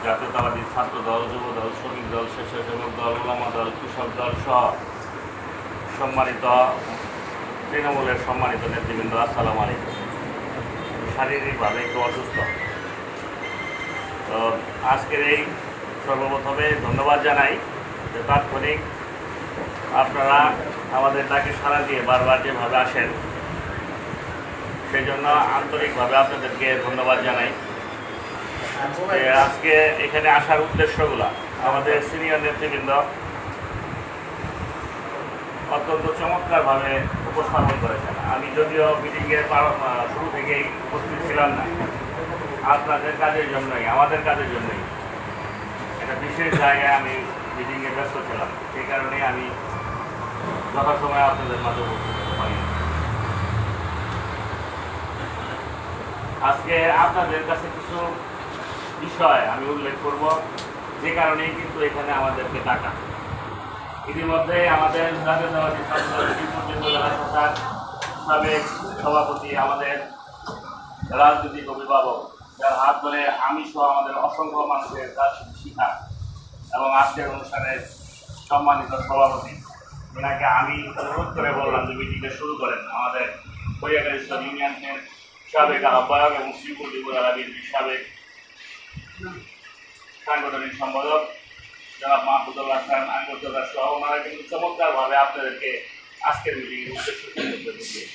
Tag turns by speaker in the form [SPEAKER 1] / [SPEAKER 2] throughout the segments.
[SPEAKER 1] জাতীয়তাবাদী ছাত্র দল, যুব দল, শ্রমিক দল, স্বেচ্ছাসেবক দল, ওলামা দল, কৃষক দল সহ সম্মানিত তৃণমূলের সম্মানিত নেতৃবৃন্দ, আসসালামু আলাইকুম। শারীরিকভাবে একটু অসুস্থ, তো আজকের এই সর্বপ্রথমে ধন্যবাদ জানাই যে তাৎক্ষণিক আপনারা আমাদের ডাকে সাড়া দিয়ে বারবার যেভাবে আসেন, সেই জন্য আন্তরিকভাবে আপনাদেরকে ধন্যবাদ জানাই। আজকে এখানে আসার উদ্দেশ্যগুলো আমাদের সিনিয়র নেতৃবৃন্দ অত্যন্ত চমৎকারভাবে উপস্থাপন করেছেন। আমি যদিও মিটিংয়ের শুরু থেকেই উপস্থিত ছিলাম না, আপনাদের কাজের জন্যই, আমাদের কাজের জন্যই একটা বিশেষ জায়গায় আমি মিটিংয়ে ব্যস্ত ছিলাম, সেই কারণে আমি যথাসময়ে আপনাদের মাঝে উপস্থিত হতে পারি। আজকে আপনাদের কাছে কিছু বিষয় আমি উল্লেখ করব, যে কারণেই কিন্তু এখানে আমাদেরকে ডাকা। ইতিমধ্যে আমাদের জাতীয়তাবাদী ছাত্র জেলা শাখার সাবেক সভাপতি, আমাদের রাজনৈতিক অভিভাবক, যার হাত ধরে আমি সহ আমাদের অসংখ্য মানুষের রাজনীতি শিক্ষা এবং আজকের অনুষ্ঠানের সম্মানিত সভাপতি, ওনাকে আমি অনুরোধ করে বললাম যে মিটিংটা শুরু করেন। আমাদের হরিয়াকারীশ্বর ইউনিয়নের সাবেক আহ্বায়ক এবং শ্রীপুর উপজেলা বিএনপির সাবেক সাংগঠনিক সম্পাদক জনাব মাহমুদুল্লাহ খান আঙ্গরদার সহ ওনারা কিন্তু চমৎকারভাবে আপনাদেরকে আজকের মিটিংয়ের উদ্দেশ্য দিয়ে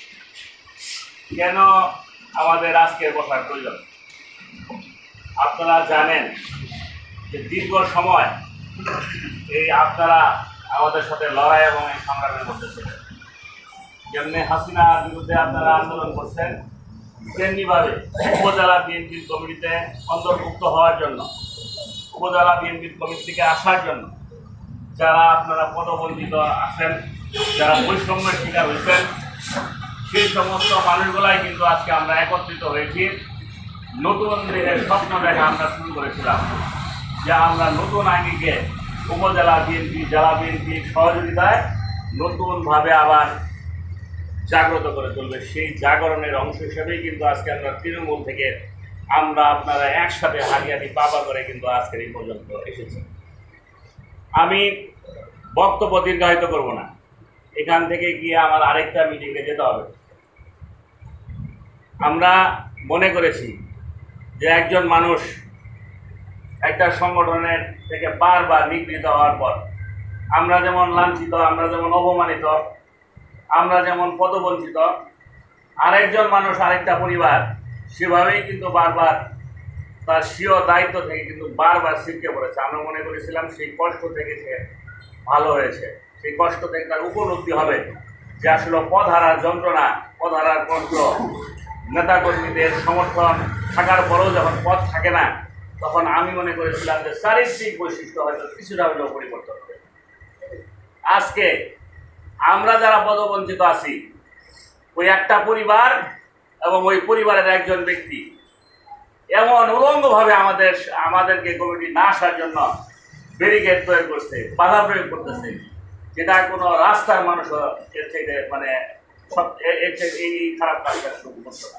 [SPEAKER 1] কেন আমাদের আজকের বসার প্রয়োজন। আপনারা জানেন যে দীর্ঘ সময় এই আপনারা আমাদের সাথে লড়াই এবং এই সংগ্রামের মধ্যে ছিলেন। যেমনি হাসিনার বিরুদ্ধে আপনারা আন্দোলন করছেন, তেমনিভাবে উপজেলা বিএনপির কমিটিতে অন্তর্ভুক্ত হওয়ার জন্য, উপজেলা বিএনপির কমিটি থেকে আসার জন্য যারা আপনারা পদবঞ্চিত আছেন, যারা বৈষম্যের শিকার হয়েছেন, সেই সমস্ত মানুষগুলাই কিন্তু আজকে আমরা একত্রিত হয়েছি। নতুন দিনের স্বপ্ন দেখা আমরা শুরু করেছিলাম যে আমরা নতুন আইনিকে উপজেলা বিএনপি, জেলা বিএনপির সহযোগিতায় নতুনভাবে আবার জাগ্রত করে তুলবে। সেই জাগরণের অংশ হিসেবেই কিন্তু আজকে আমরা তৃণমূল থেকে আমরা আপনারা একসাথে হাঁটি পাপা করে কিন্তু আজকের এই পর্যন্ত এসেছি। আমি বক্তব্য দীর্ঘায়িত করব না, এখান থেকে গিয়ে আমার আরেকটা মিটিংয়ে যেতে হবে। আমরা মনে করেছি যে একজন মানুষ একটা সংগঠনের থেকে বারবার নিগৃহীত হওয়ার পর, আমরা যেমন লাঞ্ছিত, আমরা যেমন অপমানিত, আমরা যেমন পদবঞ্চিত, আরেকজন মানুষ, আরেকটা পরিবার সেভাবেই কিন্তু বারবার তার স্বীয় দায়িত্ব থেকে কিন্তু বারবার ছিটকে পড়েছে। আমরা মনে করেছিলাম সেই কষ্ট থেকে সে ভালো হয়েছে, সেই কষ্ট থেকে তার উপলব্ধি হবে যে আসলে পদহারার যন্ত্রণা, পদহারার কষ্ট, নেতাকর্মীদের সমর্থন থাকার পরেও যখন পদ থাকে না, তখন আমি মনে করেছিলাম যে চারিত্রিক বৈশিষ্ট্য হয়তো কিছুটা হলেও পরিবর্তন হবে। আজকে আমরা যারা পদবঞ্চিত আছি, ওই একটা পরিবার এবং ওই পরিবারের একজন ব্যক্তি এমন উলঙ্গভাবে আমাদেরকে কমিটি না আসার জন্য ব্যারিকেড প্রয়োগ করছে, বাধা প্রয়োগ করতেছে, যেটা কোনো রাস্তার মানুষ এর থেকে মানে এই খারাপ কাজটা শুরু করতো না।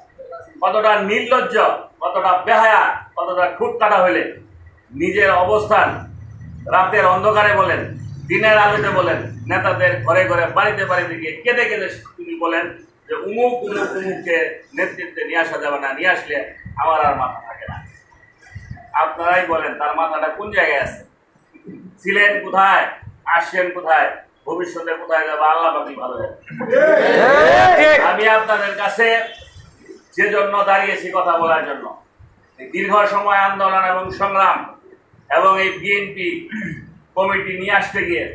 [SPEAKER 1] কতটা নির্লজ্জ, কতটা বেহায়া, কতটা ঠুট কাটা হইলে নিজের অবস্থান রাতের অন্ধকারে বলেন, দিনের আলোতে বলেন, নেতাদের ঘরে ঘরে বাড়িতে বাড়িতে গিয়ে কেঁদে কেঁদে তিনি বলেন যে উমুক উমুক উমুককে নেতৃত্বে নিয়ে আসা যাবে না, নিয়ে আসলে আমার আর মাথা থাকে না। আপনারাই বলেন তার মাথাটা কোন জায়গায় আছে, ছিলেন কোথায়, আসছেন কোথায়, ভবিষ্যতে কোথায় যাবে আল্লাহ পাকই ভালো যাবে। আমি আপনাদের কাছে যে জন্য দাঁড়িয়েছি কথা বলার জন্য, দীর্ঘ সময় আন্দোলন এবং সংগ্রাম এবং এই বিএনপি কমিটি নিয়ে আসতে গিয়ে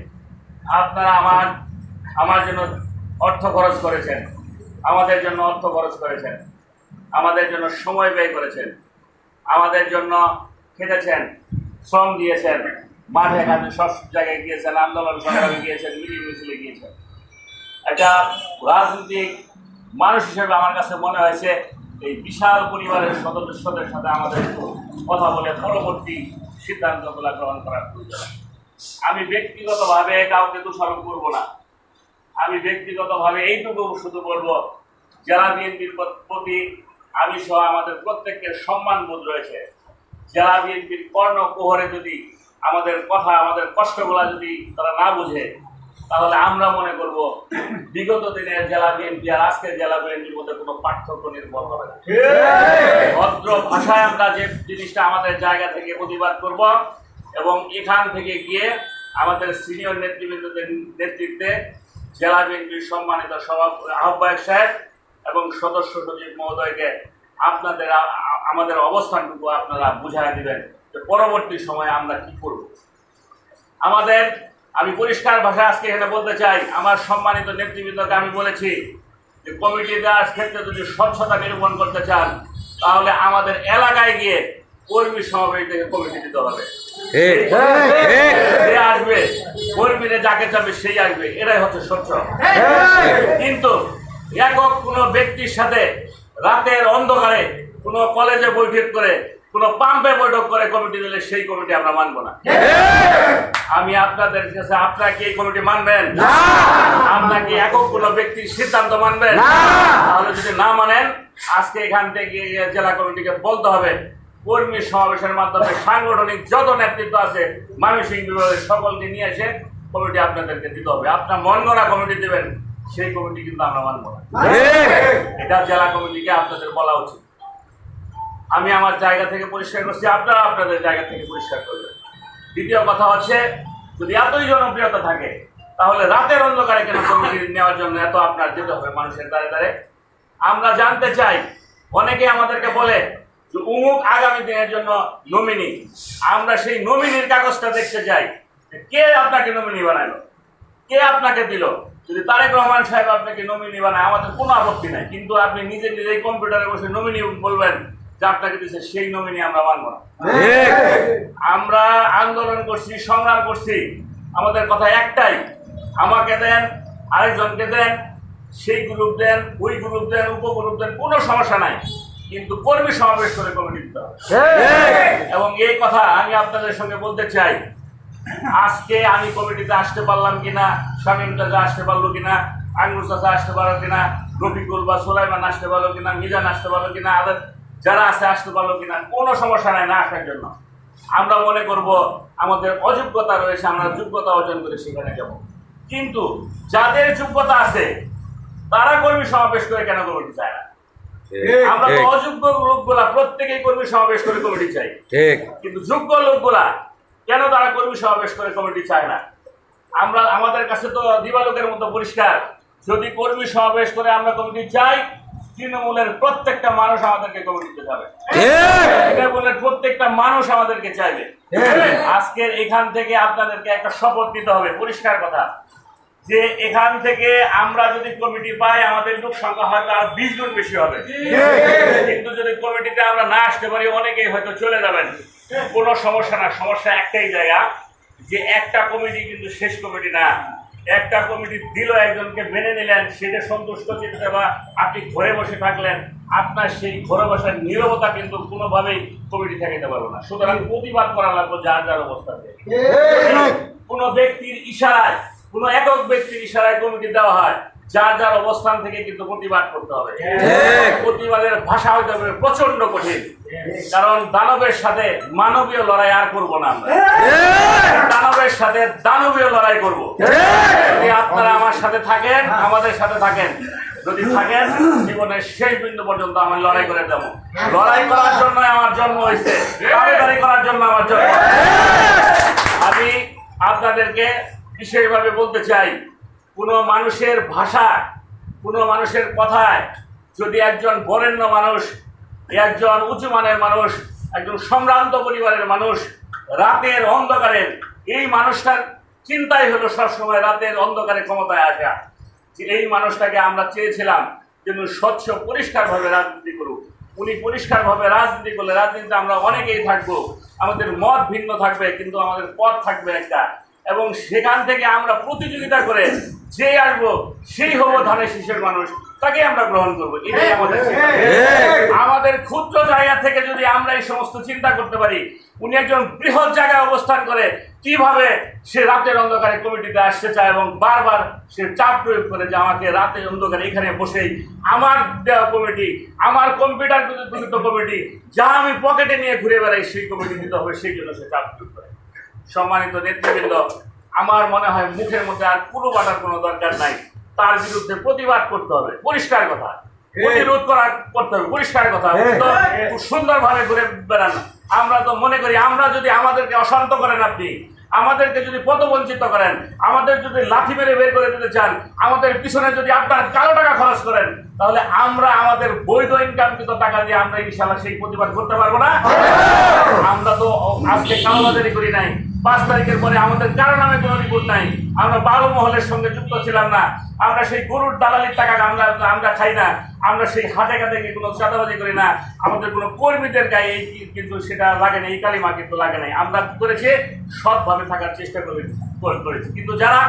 [SPEAKER 1] আপনারা আমার জন্য অর্থ খরচ করেছেন, আমাদের জন্য অর্থ খরচ করেছেন, আমাদের জন্য সময় ব্যয় করেছেন, আমাদের জন্য খেটেছেন, শ্রম দিয়েছেন, মাঠে ঘাটে সব জায়গায় গিয়েছেন, আন্দোলন সংগ্রামে গিয়েছেন, মিটিং মিছিলে গিয়েছেন। একটা রাজনৈতিক মানুষ হিসেবে আমার কাছে মনে হয়েছে এই বিশাল পরিবারের সদস্যদের সাথে আমাদের কথা বলে পরবর্তী সিদ্ধান্তগুলো গ্রহণ করার প্রয়োজন। আমি ব্যক্তিগতভাবে কাউকে দোষারোপ করব না, আমি ব্যক্তিগতভাবে এইটুকু শুধু বলবো, জেলা বিএনপির প্রতি আমি সহ আমাদের প্রত্যেকের সম্মানবোধ রয়েছে জেলা বিএনপির কর্ণকুহরে যদি আমাদের কথা, আমাদের কষ্টগুলা যদি তারা না বুঝে, তাহলে আমরা মনে করব বিগত দিনের জেলা বিএনপি আর আজকের জেলা বিএনপির মধ্যে কোনো পার্থক্য নির্ভর করে না। ভদ্র ভাষায় আমরা যে জিনিসটা আমাদের জায়গা থেকে প্রতিবাদ করব এবং এখান থেকে গিয়ে আমাদের সিনিয়র নেতৃবৃন্দদের নেতৃত্বে জেলা বিএনপির সম্মানিত আহ্বায়ক সাহেব এবং সদস্য সচিব মহোদয়কে আমাদের অবস্থানটুকু আপনারা বুঝাই দিবেন যে পরবর্তী সময়ে আমরা কি করব। আমি পরিষ্কার ভাষায় আজকে এখানে বলতে চাই, আমার সম্মানিত নেতৃবৃন্দকে আমি বলেছি যে কমিটি দেওয়ার ক্ষেত্রে যদি স্বচ্ছতা নিরূপণ করতে চান, তাহলে আমাদের এলাকায় গিয়ে কর্মী সমাবেশ থেকে কমিটি দিতে হবে। যে আসবে কর্মীরা যাকে চাবে সেই আসবে, এটাই হচ্ছে স্বচ্ছ। কিন্তু একক কোনো ব্যক্তির সাথে রাতের অন্ধকারে কোনো কলেজে বৈঠক করে, কোনো পাম্পে বৈঠক করে কমিটি দিলে সেই কমিটি আমরা মানব না। আমি আপনাদের কাছে, আপনারা কি এই কমিটি মানবেন? আপনারা কি একক কোনো ব্যক্তির সিদ্ধান্ত মানবেন? তাহলে যদি না মানেন, আজকে এখান থেকে জেলা কমিটিকে বলতে হবে কর্মী সমাবেশের মাধ্যমে সাংগঠনিক যত নেতৃত্ব আছে মানসিক বিভাগের সকলকে নিয়ে এসে কমিটি আপনাদেরকে দিতে হবে। আপনার মন গড়া কমিটি দেবেন, সেই কমিটি কিন্তু আমরা মানব না। এটা জেলা কমিটিকে আপনাদের বলা উচিত। আমি আমার জায়গা থেকে পরিষ্কার করছি, আপনারা আপনাদের জায়গা থেকে পরিষ্কার করবেন। দ্বিতীয় কথা হচ্ছে, যদি এতই জনপ্রিয়তা থাকে তাহলে রাতের অন্ধকারে কেন কমিটি নেওয়ার জন্য এত আপনার যেতে হবে মানুষের দ্বারে দ্বারে? আমরা জানতে চাই, অনেকে আমাদেরকে বলে যে উমুক আগামী দিনের জন্য নমিনি। আমরা সেই নমিনির কাগজটা দেখতে চাই, কে আপনাকে নমিনি বানালো, কে আপনাকে দিল। যদি তারেক রহমান সাহেব আপনাকে নমিনি বানায় আমাদের কোনো আপত্তি নাই, কিন্তু আপনি নিজেই কম্পিউটারে বসে নমিনি বলবেন যে আপনাকে দিচ্ছে, সেই নমিনি আমরা মানব না। আমরা আন্দোলন করছি, সংগ্রাম করছি, আমাদের কথা একটাই, আমাকে দেন, আরেকজনকে দেন, সেই গ্রুপ দেন, ওই গ্রুপ দেন, উপগ্রুপ দেন, কোনো সমস্যা নাই, কিন্তু কর্মী সমাবেশ করে কমিটি দিতে হবে। এবং এই কথা আমি আপনাদের সঙ্গে বলতে চাই, আজকে আমি কমিটিতে আসতে পারলাম কিনা, শামীম চাচা আসতে পারলো কিনা, আঙ্গুর চাচা আসতে পারলো কিনা, রফিকুল বা সুলাইমান আসতে পারলো কিনা, মিজান আসতে পারলো কিনা, যারা আছে আসতে পারলো কিনা, কোনো সমস্যা নাই না আসার জন্য। আমরা মনে করব আমাদের অযোগ্যতা রয়েছে, আমরা যোগ্যতা অর্জন করে সেখানে যাব। কিন্তু যাদের যোগ্যতা আছে তারা কর্মী সমাবেশ করে কেন কমিটি চায় না? আমরা তো অযোগ্য লোকগুলা প্রত্যেকেই কর্মী সমাবেশ করে কমিটি চাই, কিন্তু যোগ্য লোকগুলা কেন তারা কর্মী সমাবেশ করে কমিটি চায় না? আমাদের কাছে তো দিবালোকের মতো পরিষ্কার, যদি কর্মী সমাবেশ করে আমরা কমিটি চাই, তৃণমূলের প্রত্যেকটা মানুষ আমাদেরকে কমিটিতে যাবে, তৃণমূলের প্রত্যেকটা মানুষ আমাদেরকে চাইবে। আজকের এখান থেকে আপনাদেরকে একটা শপথ নিতে হবে, পরিষ্কার কথা, যে এখান থেকে আমরা যদি কমিটি পাই আমাদের লোক সংখ্যা হয়তো আরো 20 গুণ বেশি হবে, কিন্তু যদি কমিটিতে আমরা না আসতে পারি অনেকেই হয়তো চলে যাবেন, কোনো সমস্যা না। সমস্যা একটাই জায়গা, যে একটা কমিটি কিন্তু শেষ কমিটি না। একটা কমিটি দিল, একজনকে মেনে নিলেন, সেটা সন্তুষ্ট চিত্তে বা আপনি ঘরে বসে থাকলেন, আপনার সেই ঘরে বসার নীরবতা কিন্তু কোনোভাবেই কমিটি ঠেকাতে পারবো না। সুতরাং প্রতিবাদ করা লাগবে যার যার অবস্থাতে। কোনো ব্যক্তির ইশারায়, কোনো একক ব্যক্তির ইশারায় কমিটি দেওয়া হয়, যার যার অবস্থান থেকে কিন্তু প্রতিবাদ করতে হবে। প্রতিবাদের ভাষা হইতে হবে প্রচন্ড কঠিন, কারণ দানবের সাথে মানবীয় লড়াই আর করবো না আমরা, দানবের সাথে দানবীয় লড়াই করবো। যদি আপনারা আমার সাথে থাকেন, আমাদের সাথে থাকেন, যদি থাকেন জীবনের শেষ বিন্দু পর্যন্ত আমি লড়াই করে দেবো। লড়াই করার জন্য আমার জন্ম হয়েছে, দাবিদারি করার জন্য আমার জন্ম। আমি আপনাদেরকে বিশেষভাবে বলতে চাই, কোনো মানুষের ভাষা, কোনো মানুষের কথায় যদি একজন বরেণ্য মানুষ, একজন উঁচু মানের মানুষ, একজন সম্ভ্রান্ত পরিবারের মানুষ রাতের অন্ধকারে, এই মানুষটার চিন্তাই হলো সবসময় রাতের অন্ধকারে ক্ষমতায় আসা, যে এই মানুষটাকে আমরা চেয়েছিলাম যেন স্বচ্ছ পরিষ্কারভাবে রাজনীতি করুক। উনি পরিষ্কারভাবে রাজনীতি করলে রাজনীতিতে আমরা অনেকেই থাকবো, আমাদের মত ভিন্ন থাকবে, কিন্তু আমাদের পথ থাকবে একটা, এবং সেখান থেকে আমরা প্রতিযোগিতা করে যে আসবো সেই হবো ধানের শীষের মানুষ, তাকে আমরা গ্রহণ করবো। এটাই আমাদের চিন্তা। আমাদের ক্ষুদ্র জায়গা থেকে যদি আমরা এই সমস্ত চিন্তা করতে পারি, উনি একজন বৃহৎ জায়গায় অবস্থান করে কিভাবে সে রাতের অন্ধকারে কমিটিতে আসতে চায় এবং বারবার সে চাপ প্রয়োগ করে যে আমাকে রাতের অন্ধকারে এখানে বসেই আমার দেওয়া কমিটি, আমার কম্পিউটার গঠিত কমিটি, যা আমি পকেটে নিয়ে ঘুরে বেড়াই সেই কমিটি দিতে হবে, সেই জন্য সে চাপ প্রয়োগ করে। সম্মানিত নেতৃবৃন্দ, আমার মনে হয় মুখের মধ্যে আর পুরো বাটার কোনো দরকার নাই। তার বিরুদ্ধে প্রতিবাদ করতে হবে, পরিষ্কার কথা, প্রতিরোধ করতে হবে, পরিষ্কার কথা। খুব সুন্দরভাবে ঘুরে বেড়ান। আমরা তো মনে করি আমরা যদি আমাদেরকে অশান্ত করেন, আপনি আমাদেরকে যদি পদবঞ্চিত করেন, আমাদের যদি লাথি মেরে বের করে দিতে চান, আমাদের পিছনে যদি আপনার কালো টাকা খরচ করেন, তাহলে আমরা আমাদের বৈধ ইনকামকৃত টাকা দিয়ে আমরা ইনশাআল্লাহ সেই প্রতিবাদ করতে পারবো না। আমরা তো আজকে কালোবাজারি করি নাই, 5 তারিখের পরে আমাদের কারো নামে কোনো রিপোর্ট নাই, আমরা বারো মহলের সঙ্গে যুক্ত ছিলাম না, আমরা সেই গরুর দালালির টাকা আমরা খাই না, আমরা সেই হাটে ঘাটে কোনো চাঁদাবাজি করি না, আমাদের কোনো কর্মীদের গায়ে কিন্তু সেটা লাগে না, এই কালিমা কিন্তু লাগে নাই। আমরা কি করেছি, সৎভাবে থাকার চেষ্টা করেছি। কিন্তু যারা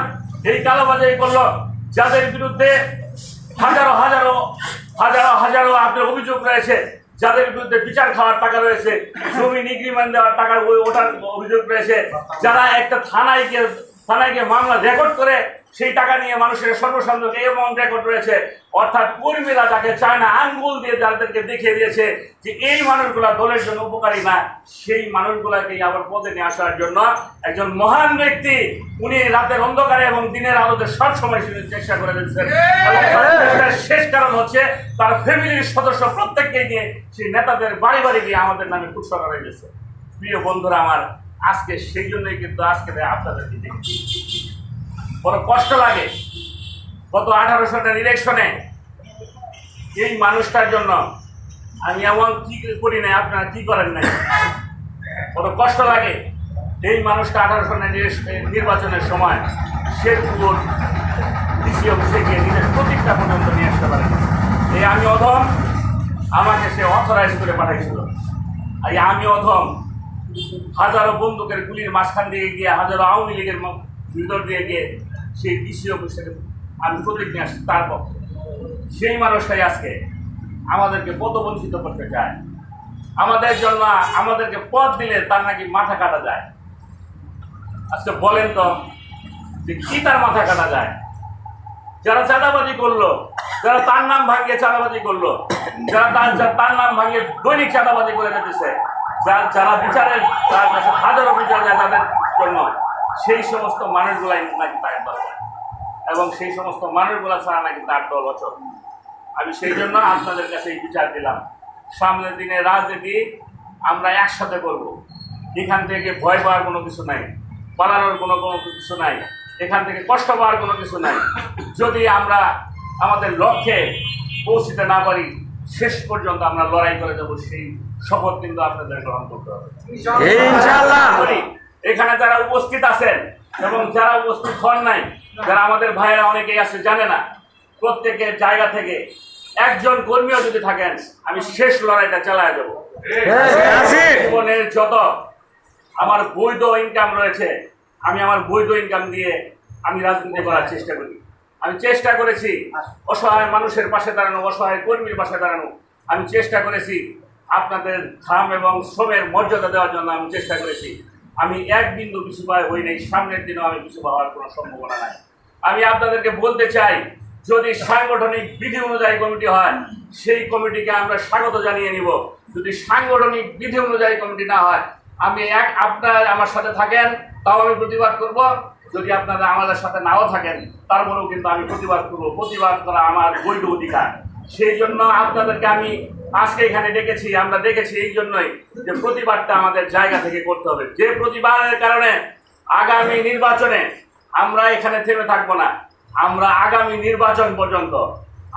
[SPEAKER 1] এই কালোবাজারি করলো, যাদের বিরুদ্ধে হাজারো হাজারো হাজারো হাজারো আপনার অভিযোগ রয়েছে, যাদের বিরুদ্ধে বিচার খাওয়ার টাকা রয়েছে, জমি নিগ্রিমান দেওয়ার টাকার ওঠার অভিযোগ রয়েছে, যারা একটা থানায় গিয়ে মামলা রেকর্ড করে সেই টাকা নিয়ে মানুষের সর্বসংযোগ এবং রেকর্ড রয়েছে, অর্থাৎ কর্মীরা যাকে চায় না আঙ্গুল দিয়ে যাদেরকে দেখিয়ে দিয়েছে যে এই মানুষগুলা দলের জন্য উপকারী না, সেই মানুষগুলাকে আবার পদে নিয়ে আসার জন্য একজন মহান ব্যক্তি, উনি রাতের অন্ধকারে এবং দিনের আলোতে সব সময় চেষ্টা করে দিচ্ছেন। শেষ কারণ হচ্ছে তার ফ্যামিলির সদস্য প্রত্যেককে নিয়ে সেই নেতাদের বাড়ি বাড়ি গিয়ে আমাদের নামে কুৎসা করা গেছে। প্রিয় বন্ধুরা আমার, আজকে সেই জন্যই কিন্তু আজকে আপনাদেরকে দেখি বড় কষ্ট লাগে। গত 18 সালের ইলেকশনে এই মানুষটার জন্য আমি এমন কি করি নাই, আপনারা কি করেন নাই, বড় কষ্ট লাগে। এই মানুষটা 18 সালের নির্বাচনের সময় শেরপুর ডিসি অফিসে গিয়ে নিজের প্রতীকটা পর্যন্ত নিয়ে আসতে পারে। এই আমি অধম, আমাকে সে অথরাইজ করে পাঠাইছিল। এই আমি অধম হাজারো বন্দুকের গুলির মাঝখান দিয়ে গিয়ে, হাজারো আওয়ামী লীগের ভিতর দিয়ে গিয়ে সেই ডিসি অফিসে আমি প্রতীক নিয়ে আসছি তার পক্ষে। সেই মানুষটাই আজকে আমাদেরকে পদবঞ্চিত করতে চায়। আমাদের জন্য আমাদেরকে পদ দিলে তার নাকি মাথা কাটা যায়। আজকে বলেন তো যে কি তার মাথা কাটা যায়? যারা চাঁদাবাজি করলো, যারা তার নাম ভাঙিয়ে চাঁদাবাজি করলো, যারা তার নাম ভাঙিয়ে দৈনিক চাঁদাবাজি করে যেতেছে, যারা বিচারের তার কাছে হাজারো বিচার যায় তাদের জন্য, সেই সমস্ত মানুষগুলাই নাকি তার দরকার এবং সেই সমস্ত মানুষগুলা ছাড়া নাকি তার দল অচল। আমি সেই জন্য আপনাদের কাছে এই বিচার দিলাম। সামনের দিনে রাজনীতি আমরা একসাথে করব। এখান থেকে ভয় পাওয়ার কোনো কিছু নাই, পালানোর কোনো কিছু নাই, এখান থেকে কষ্ট পাওয়ার কোনো কিছু নাই। যদি আমরা আমাদের লক্ষ্যে পৌঁছতে না পারি, শেষ পর্যন্ত আমরা লড়াই করে দেবো, সেই শপথ কিন্তু আপনাদের গ্রহণ করতে হবে ইনশাআল্লাহ। এখানে যারা উপস্থিত আছেন এবং যারা উপস্থিত হন নাই, যারা আমাদের ভাইয়েরা অনেকেই আছে জানে না, প্রত্যেকের জায়গা থেকে একজন কর্মীও যদি থাকেন, আমি শেষ লড়াইটা চালায় দেবো। জীবনের যত আমার বৈধ ইনকাম রয়েছে, আমি আমার বৈধ ইনকাম দিয়ে আমি রাজনীতি করার চেষ্টা করি। আমি চেষ্টা করেছি অসহায় মানুষের পাশে দাঁড়ানো, অসহায় কর্মীর পাশে দাঁড়ানো। আমি চেষ্টা করেছি আপনাদের ঘাম এবং শ্রমের মর্যাদা দেওয়ার জন্য আমি চেষ্টা করেছি। আমি এক বিন্দু পিছু পা হই নাই, সামনের দিনেও আমি পিছু হওয়ার কোনো সম্ভাবনা নাই। আমি আপনাদেরকে বলতে চাই, যদি সাংগঠনিক বিধি অনুযায়ী কমিটি হয়, সেই কমিটিকে আমরা স্বাগত জানিয়ে নিব। যদি সাংগঠনিক বিধি অনুযায়ী কমিটি না হয়, আমি আপনারা আমার সাথে থাকেন তাও আমি প্রতিবাদ করব। যদি আপনারা আমাদের সাথে নাও থাকেন, তারপরেও কিন্তু আমি প্রতিবাদ করব। প্রতিবাদ করা আমার বৈধ অধিকার। সেই জন্য আপনাদেরকে আমি আজকে এখানে ডেকেছি। আমরা দেখেছি এই জন্যই যে প্রতিবাদটা আমাদের জায়গা থেকে করতে হবে। যে প্রতিবাদের কারণে আগামী নির্বাচনে আমরা এখানে থেমে থাকবো না। আমরা আগামী নির্বাচন পর্যন্ত,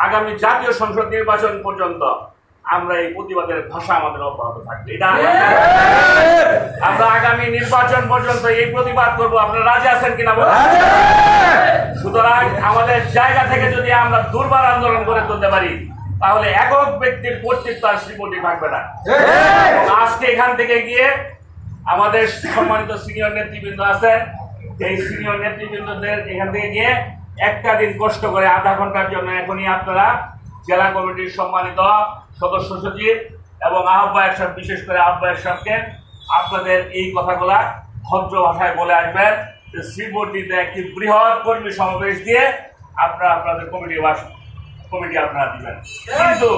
[SPEAKER 1] আগামী জাতীয় সংসদ নির্বাচন পর্যন্ত আমরা এই প্রতিবাদের ভাষা আমাদের অব্যাহত থাকবে। এটা আমরা আগামী নির্বাচন পর্যন্ত এই প্রতিবাদ করবো। আপনারা রাজি আছেন কিনা বলুন? সুতরাং আমাদের জায়গা থেকে যদি আমরা দুর্বার আন্দোলন করে তুলতে পারি, তাহলে একক ব্যক্তির কর্তৃত্ব আর শ্রীমতি থাকবে না। আজকে এখান থেকে গিয়ে আমাদের সম্মানিত সিনিয়র নেতৃবৃন্দ আছেন, এই সিনিয়র নেতৃবৃন্দদের এখান থেকে গিয়ে একটা দিন কষ্ট করে আধা ঘন্টার জন্য এখনই আপনারা জেলা কমিটির সম্মানিত সদস্য সচিব এবং আহ্বায়ক সাহেব, বিশেষ করে আহ্বায়ক সাহেবকে আপনাদের এই কথাগুলা ভদ্র ভাষায় বলে আসবেন যে শ্রীবর্দীতে একটি বৃহৎ কর্মী সমাবেশ দিয়ে আপনারা আপনাদের কমিটি আপনারা দিবেন। কিন্তু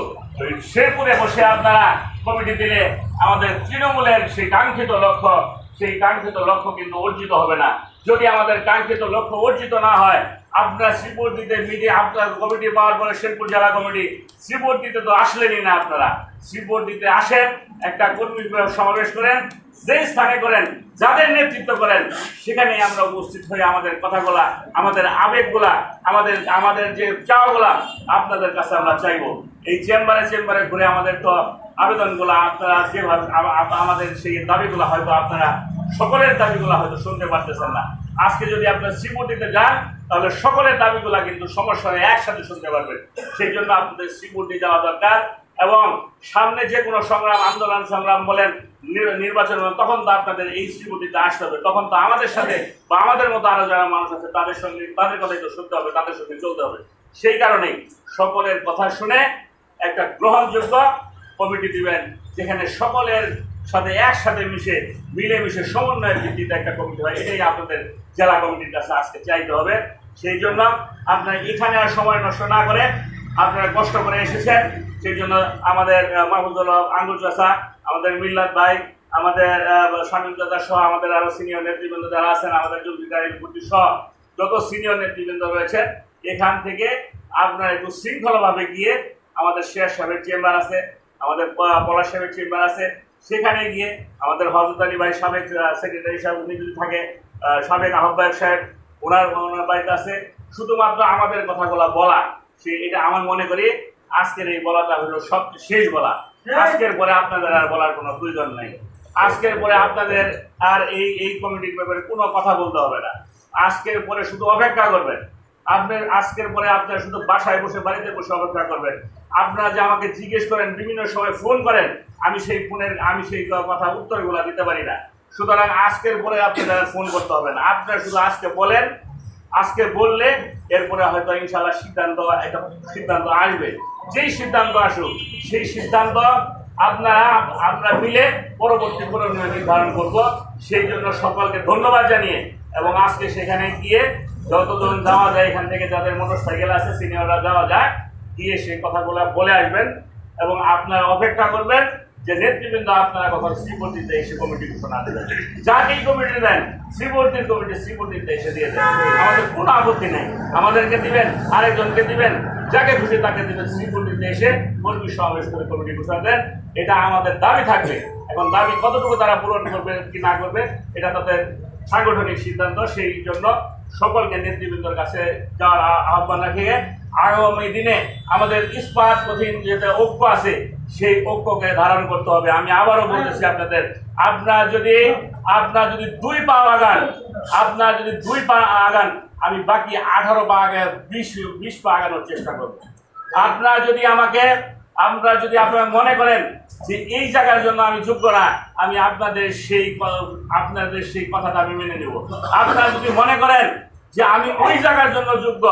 [SPEAKER 1] শেরপুরে বসে আপনারা কমিটি দিলে আমাদের তৃণমূলের সেই কাঙ্ক্ষিত লক্ষ্য কিন্তু অর্জিত হবে না। যদি আমাদের কাঙ্ক্ষিত লক্ষ্য অর্জিত না হয়, আপনারা শ্রীবর্দীতে আপনার কমিটি পাওয়ার পরে শেরপুর জেলা কমিটি শ্রীবর্দীতে তো আসলেনই না। আপনারা শ্রীবর্দীতে আসেন, একটা কর্মী সমাবেশ করেন, যে স্থানে করেন, যাদের নেতৃত্ব করেন, সেখানেই আমরা উপস্থিত হয়ে আমাদের কথাগুলা, আমাদের আবেগগুলা, আমাদের যে চাওয়াগুলা আপনাদের কাছে আমরা চাইবো। এই চেম্বারে ঘুরে আমাদের তো আবেদনগুলো আপনারা যেভাবে আমাদের সেই দাবিগুলো হয়তো আপনারা সকলের দাবিগুলো হয়তো শুনতে পারতেছেন না। আজকে যদি আপনারা শ্রীবর্দীতে যান, তাহলে সকলের দাবিগুলা কিন্তু সমস্যা হয়ে একসাথে শুনতে পারবেন। সেই জন্য আপনাদের শ্রীবর্দী যাওয়া দরকার। এবং সামনে যে কোনো সংগ্রাম বলেন, নির্বাচন বলেন, তখন তো আপনাদের এই শ্রীবর্দীতে আসতে হবে। তখন তো আমাদের সাথে বা আমাদের মতো আরো যারা মানুষ আছে তাদের কথাই তো শুনতে হবে, তাদের সঙ্গে চলতে হবে। সেই কারণেই সকলের কথা শুনে একটা গ্রহণযোগ্য কমিটি দিবেন, যেখানে সকলের সাথে একসাথে মিলেমিশে সমন্বয়ের ভিত্তিতে একটা কমিটি হয়। এটাই আপনাদের জেলা কমিটির কাছে আজকে চাইতে হবে। সেই জন্য আপনারা এখানে আর সময় নষ্ট না করে আপনারা কষ্ট করে এসেছেন। সেই জন্য আমাদের মাহমুদুল আঙ্গুল চাষা, আমাদের মিল্লাত ভাই, আমাদের শামীম চাচা সহ আমাদের আরো সিনিয়র নেতৃবৃন্দ যারা আছেন, আমাদের জুলফিকার বুদ্ধি সহ যত সিনিয়র নেতৃবৃন্দ রয়েছে, এখান থেকে আপনারা একটু শৃঙ্খলাভাবে গিয়ে আমাদের শেয়ার সাহেবের চেম্বার আছে, আমাদের পলাশ সাহেবের চেম্বার আছে, সেখানে গিয়ে আমাদের হজরত আলী ভাই সাবেক সেক্রেটারি সাহেব, উনি যদি থাকে, সাবেক আহ্বায়ক সাহেব ওনার বাড়িতে আছে, শুধুমাত্র আমাদের কথাগুলো বলা। এটা আমার মনে করি আজকের এই বলাটা হলো সবচেয়ে শেষ বলা। আজকের পরে আপনাদের আর বলার কোনো প্রয়োজন নাই। আজকের পরে আপনাদের আর এই কমিটির ব্যাপারে কোনো কথা বলতে হবে না। আজকের পরে শুধু অপেক্ষা করবেন। আজকের পরে আপনারা শুধু বাসায় বসে, বাড়িতে বসে অপেক্ষা করবেন। আপনারা যে আমাকে জিজ্ঞেস করেন, বিভিন্ন সময় ফোন করেন, আমি সেই কথা উত্তরগুলো দিতে পারি না। সুতরাং আজকের পরে আপনারা ফোন করতে হবে না। আপনারা শুধু আজকে বলেন, আজকে বললে এরপরে হয়তো ইনশাআল্লাহ সিদ্ধান্ত আসবে। যেই সিদ্ধান্ত আসুক, সেই সিদ্ধান্ত আমরা মিলে পরবর্তী পরিণতি নির্ধারণ করব। সেই জন্য সকলকে ধন্যবাদ জানিয়ে এবং আজকে সেখানে গিয়ে যতজন যাওয়া যায়, এখান থেকে যাদের মোটরসাইকেল আছে সিনিয়ররা যাওয়া যায়, গিয়ে সেই কথাগুলো বলে আসবেন এবং আপনারা অপেক্ষা করবেন যে নেতৃবৃন্দ আপনারা কখন শ্রীবর্দীতে এসে কমিটি ঘোষণা দেবেন। যাকেই কমিটি দেন, শ্রীবর্দীতে এসে দিয়ে দেন, আমাদের কোনো আপত্তি নেই। আমাদেরকে দিবেন, আরেকজনকে দিবেন, যাকে খুশি তাকে দিবেন, শ্রীবর্দীতে এসে কর্মী সমাবেশ করে কমিটি ঘোষণা দেন। এটা আমাদের দাবি থাকবে। এখন দাবি কতটুকু তারা পূরণ করবে কি না করবে, এটা তাদের সাংগঠনিক সিদ্ধান্ত। সেই জন্য সকলকে নেতৃবৃন্দের কাছে যাওয়ার আহ্বান রাখিয়ে আগামী দিনে আমাদের ইস্পাত কঠিন যেটা ঐক্য আছে, সেই ঐক্যকে ধারণ করতে হবে। আমি আবারও বলতেছি আপনারা যদি 2 পা আগান, আমি বাকি 18 পা আগে 20 পা আগানোর চেষ্টা করব। আপনারা মনে করেন যে এই জায়গার জন্য আমি যোগ্য না, আমি আপনাদের সেই কথাটা আমি মেনে নেব। আপনারা যদি মনে করেন যে আমি ওই জায়গার জন্য যোগ্য,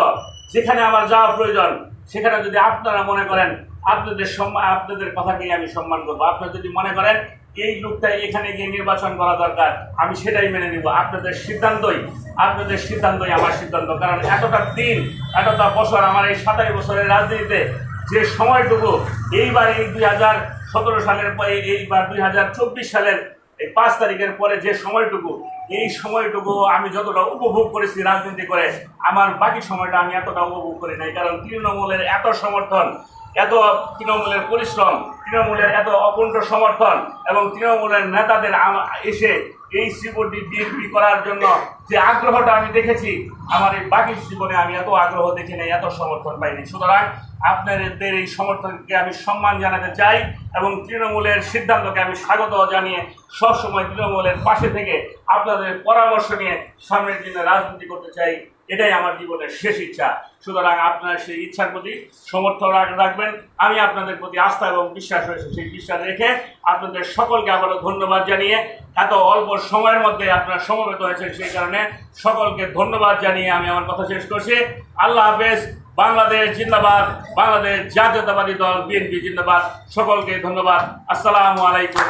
[SPEAKER 1] যেখানে আমার যাওয়া প্রয়োজন, সেখানে যদি আপনারা মনে করেন আপনাদের কথাকেই আমি সম্মান করবো। আপনারা যদি মনে করেন এই লোকটাই এখানে গিয়ে নির্বাচন করা দরকার, আমি সেটাই মেনে নিব। আপনাদের সিদ্ধান্তই আমার সিদ্ধান্ত। কারণ এতটা বছর আমার এই 27 বছরের রাজনীতিতে যে সময়টুকু এইবার এই 2017 সালের পরে, এইবার 2024 সালের এই 5 তারিখের পরে যে সময়টুকু, এই সময়টুকু আমি যতটা উপভোগ করেছি রাজনীতি করে, আমার বাকি সময়টা আমি এতটা উপভোগ করি নাই। কারণ তৃণমূলের এত সমর্থন, এত তৃণমূলের পরিশ্রম, তৃণমূলের এত অকুণ্ঠ সমর্থন এবং তৃণমূলের নেতাদের এসে এই শ্রীবর্দী বিএনপি করার জন্য যে আগ্রহটা আমি দেখেছি, আমার এই বাকি জীবনে আমি এত আগ্রহ দেখি নাই, এত সমর্থন পাইনি। সুতরাং আপনাদের এই সমর্থনকে আমি সম্মান জানাতে চাই এবং তৃণমূলের সিদ্ধান্তকে আমি স্বাগত জানিয়ে সবসময় তৃণমূলের পাশে থেকে আপনাদের পরামর্শ নিয়ে সামনের দিনে রাজনীতি করতে চাই। এটাই আমার জীবনের শেষ ইচ্ছা। সুতরাং আপনার সেই ইচ্ছার প্রতি সমর্থন রাখবেন। আমি আপনাদের প্রতি আস্থা এবং বিশ্বাস রয়েছে, সেই বিশ্বাস রেখে আপনাদের সকলকে আবারও ধন্যবাদ জানিয়ে, এত অল্প সময়ের মধ্যে আপনারা সমবেত হয়েছেন, সেই কারণে সকলকে ধন্যবাদ জানিয়ে আমি আমার কথা শেষ করছি। আল্লাহ হাফেজ। বাংলাদেশ জিন্দাবাদ, বাংলাদেশ জাতীয়তাবাদী দল বিএনপি জিন্দাবাদ। সকলকে ধন্যবাদ। আসসালামু আলাইকুম।